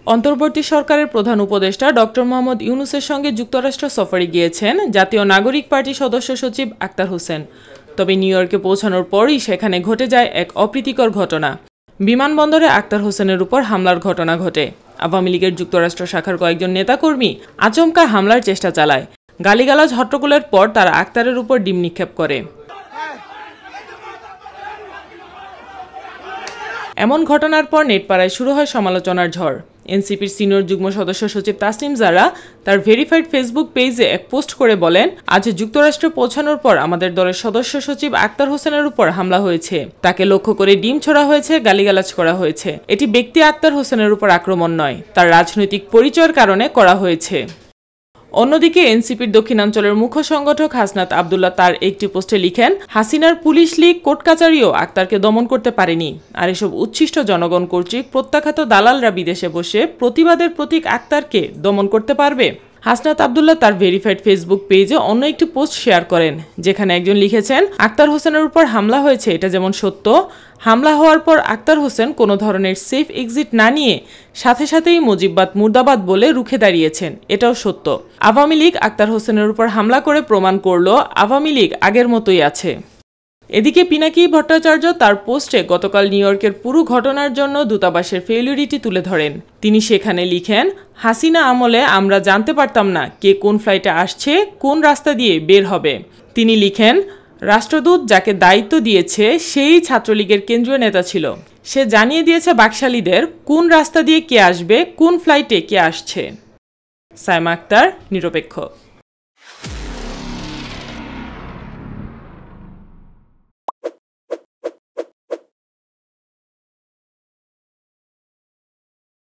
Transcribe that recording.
অন্তর্বর্তী সরকারের প্রধান উপদেষ্টা ডক্টর মোহাম্মদ ইউনূসের সঙ্গে যুক্তরাষ্ট্র সফরে গিয়েছেন জাতীয় নাগরিক পার্টি সদস্য সচিব আক্তার হোসেন। তবে নিউ ইয়র্কে পৌঁছানোর পরই সেখানে ঘটে যায় এক অপ্রীতিকর ঘটনা। বিমানবন্দরে আক্তার হোসেনের উপর হামলার ঘটনা ঘটে। আওয়ামী লীগের যুক্তরাষ্ট্র শাখার কয়েকজন নেতাকর্মী আচমকা হামলার চেষ্টা চালায়। গালিগালাজ হট্টগোলের পর তারা আক্তারের উপর ডিম নিক্ষেপ করে। এমন ঘটনার পর নেটপাড়ায় শুরু হয় সমালোচনার ঝড়। এনসিপির সিনিয়র যুগ্ম সদস্য সচিব তাসনিম জারা তার ভেরিফাইড ফেসবুক পেজে এক পোস্ট করে বলেন, আজ যুক্তরাষ্ট্রে পৌঁছানোর পর আমাদের দলের সদস্য সচিব আক্তার হোসেনের উপর হামলা হয়েছে। তাকে লক্ষ্য করে ডিম ছোড়া হয়েছে, গালিগালাজ করা হয়েছে। এটি ব্যক্তি আক্তার হোসেনের উপর আক্রমণ নয়, তার রাজনৈতিক পরিচয়ের কারণে করা হয়েছে। অন্যদিকে এনসিপির দক্ষিণাঞ্চলের মুখ্য সংগঠক হাসনাত আবদুল্লাহ তার একটি পোস্টে লিখেন, হাসিনার পুলিশ লীগ কোর্ট কাচারিও আক্তারকে দমন করতে পারেনি। আর এসব উচ্ছিষ্ট জনগণ কর্তৃক প্রত্যাখ্যাত দালালরা বিদেশে বসে প্রতিবাদের প্রতীক আক্তারকে দমন করতে পারবে। হাসনাত আবদুল্লাহ তার ভেরিফাইড ফেসবুক পেজে অন্য একটি পোস্ট শেয়ার করেন, যেখানে একজন লিখেছেন, আক্তার হোসেনের উপর হামলা হয়েছে এটা যেমন সত্য, হামলা হওয়ার পর আক্তার হোসেন কোনো ধরনের সেফ এক্সিট না নিয়ে সাথে সাথেই মুজিববাদ মুর্দাবাদ বলে রুখে দাঁড়িয়েছেন, এটাও সত্য। আওয়ামী লীগ আক্তার হোসেনের উপর হামলা করে প্রমাণ করল আওয়ামী লীগ আগের মতোই আছে। এদিকে পিনাকি ভট্টাচার্য তার পোস্টে গতকাল নিউ ইয়র্কের পুরো ঘটনার জন্য দূতাবাসের ফেইলিউরিটি তুলে ধরেন। তিনি সেখানে লিখেন, হাসিনা আমলে আমরা জানতে পারতাম না কে কোন ফ্লাইটে আসছে, কোন রাস্তা দিয়ে বের হবে। তিনি লিখেন, রাষ্ট্রদূত যাকে দায়িত্ব দিয়েছে সেই ছাত্রলীগের কেন্দ্রীয় নেতা ছিল। সে জানিয়ে দিয়েছে বাকশালীদের কোন রাস্তা দিয়ে কে আসবে, কোন ফ্লাইটে কে আসছে। সাইমা আক্তার, নিরপেক্ষ।